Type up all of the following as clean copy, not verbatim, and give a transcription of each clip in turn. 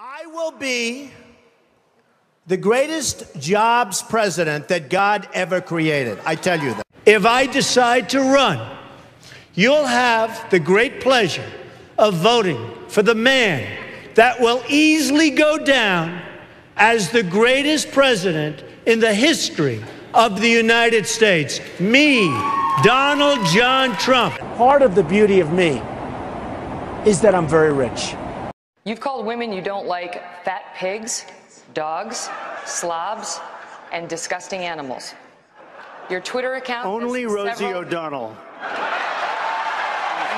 I will be the greatest jobs president that God ever created. I tell you that. If I decide to run, you'll have the great pleasure of voting for the man that will easily go down as the greatest president in the history of the United States. Me, Donald John Trump. Part of the beauty of me is that I'm very rich. You've called women you don't like fat pigs, dogs, slobs, and disgusting animals. Your Twitter account... Only Rosie O'Donnell.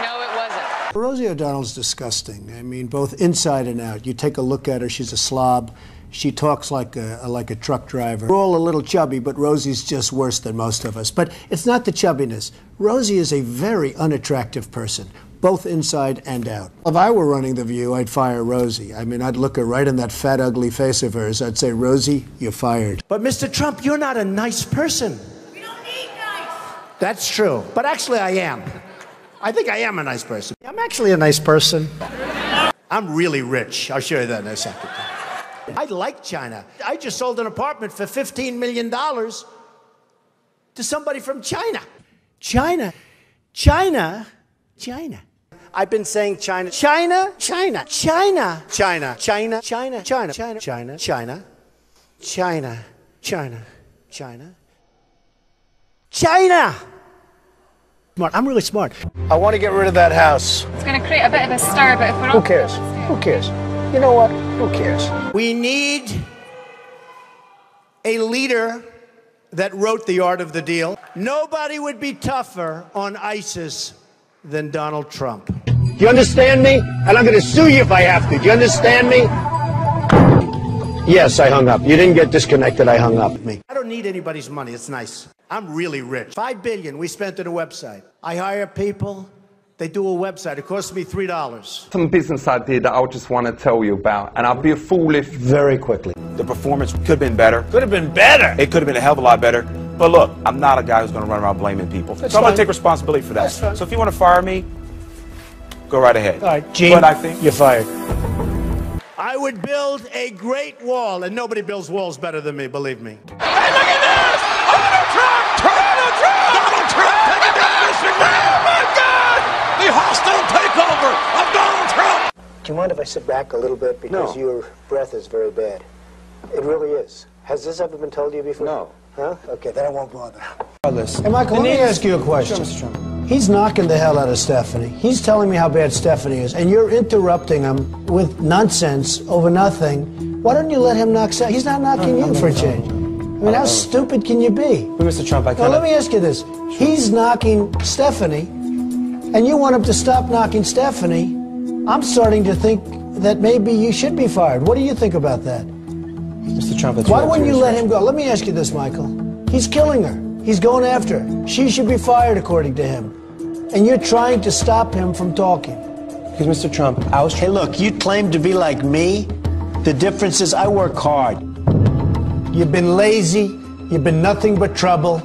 No, it wasn't. Rosie O'Donnell's disgusting. I mean, both inside and out. You take a look at her, she's a slob. She talks like a truck driver. We're all a little chubby, but Rosie's just worse than most of us. But it's not the chubbiness. Rosie is a very unattractive person, both inside and out. If I were running The View, I'd fire Rosie. I mean, I'd look her right in that fat, ugly face of hers. I'd say, Rosie, you're fired. But Mr. Trump, you're not a nice person. We don't need nice. That's true. But actually, I am. I think I am a nice person. I'm actually a nice person. I'm really rich. I'll show you that in a second. I like China. I just sold an apartment for $15 million to somebody from China. China. I've been saying China. China. China. Smart. I'm really smart. I want to get rid of that house. It's going to create a bit of a stir, but if we're all... Who cares? Who cares? You know what? Who cares? We need a leader that wrote The Art of the Deal. Nobody would be tougher on ISIS than Donald Trump. Do you understand me? And I'm going to sue you if I have to. Do you understand me? Yes, I hung up. You didn't get disconnected. I hung up. I don't need anybody's money. It's nice. I'm really rich. $5 billion we spent on a website. I hire people. They do a website. It costs me $3. Some business idea that I just want to tell you about, and I'll be a fool if... Very quickly. The performance could have been better. Could have been better. It could have been a hell of a lot better. But look, I'm not a guy who's going to run around blaming people. So I'm going to take responsibility for that. That's fine. So if you want to fire me, go right ahead. All right, Gene, but I think you're fired. I would build a great wall, and nobody builds walls better than me, believe me. Hey, look at this! Donald Trump! Donald Trump! Donald Trump taking down Mr. Oh, my God! The hostile takeover of Donald Trump! Do you mind if I sit back a little bit? Because your breath is very bad. It really is. Has this ever been told to you before? No. Huh? Okay, then I won't bother. Hey, Michael, let me ask you a question. Sure, Mr. Trump. He's knocking the hell out of Stephanie. He's telling me how bad Stephanie is, and you're interrupting him with nonsense over nothing. Why don't you let him knock Stephanie? He's not knocking you for a change. I mean, how stupid can you be? But Mr. Trump, Now, let me ask you this. He's knocking Stephanie, and you want him to stop knocking Stephanie. I'm starting to think that maybe you should be fired. What do you think about that? Mr. Trump, that's Why wouldn't you let him go? Let me ask you this, Michael. He's killing her. He's going after her. She should be fired, according to him. And you're trying to stop him from talking. Because, Mr. Trump, I was... Hey, look, you claim to be like me. The difference is I work hard. You've been lazy. You've been nothing but trouble.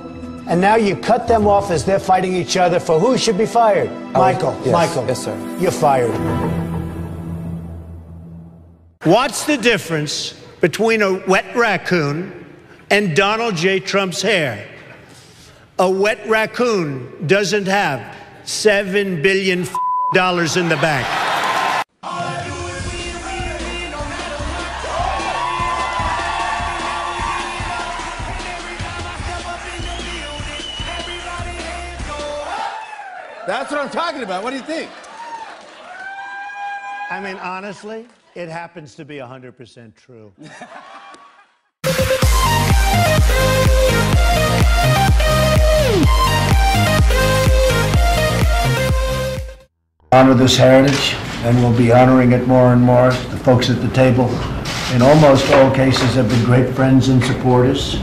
And now you cut them off as they're fighting each other for who should be fired. Michael, yes. Michael. Yes, sir. You're fired. What's the difference between a wet raccoon and Donald J. Trump's hair? A wet raccoon doesn't have $7 billion in the bank. That's what I'm talking about. What do you think? I mean, honestly, it happens to be 100% true. Honor this heritage, and we'll be honoring it more and more. The folks at the table, in almost all cases, have been great friends and supporters.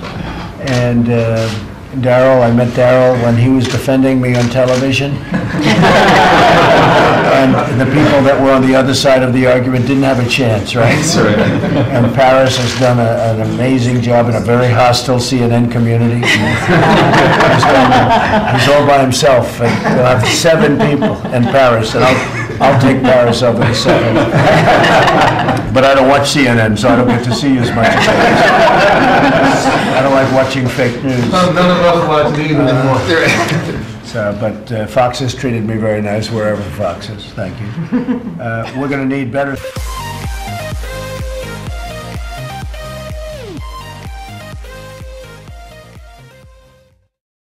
And Daryl, I met Daryl when he was defending me on television. And the people that were on the other side of the argument didn't have a chance, right? That's right. And Paris has done an amazing job in a very hostile CNN community. He's all by himself. And he'll have 7 people in Paris. And I'll take Paris over the second. But I don't watch CNN, so I don't get to see you as much as I don't like watching fake news. None of us watch news anymore. But Fox has treated me very nice wherever Fox is. Thank you. We're going to need better...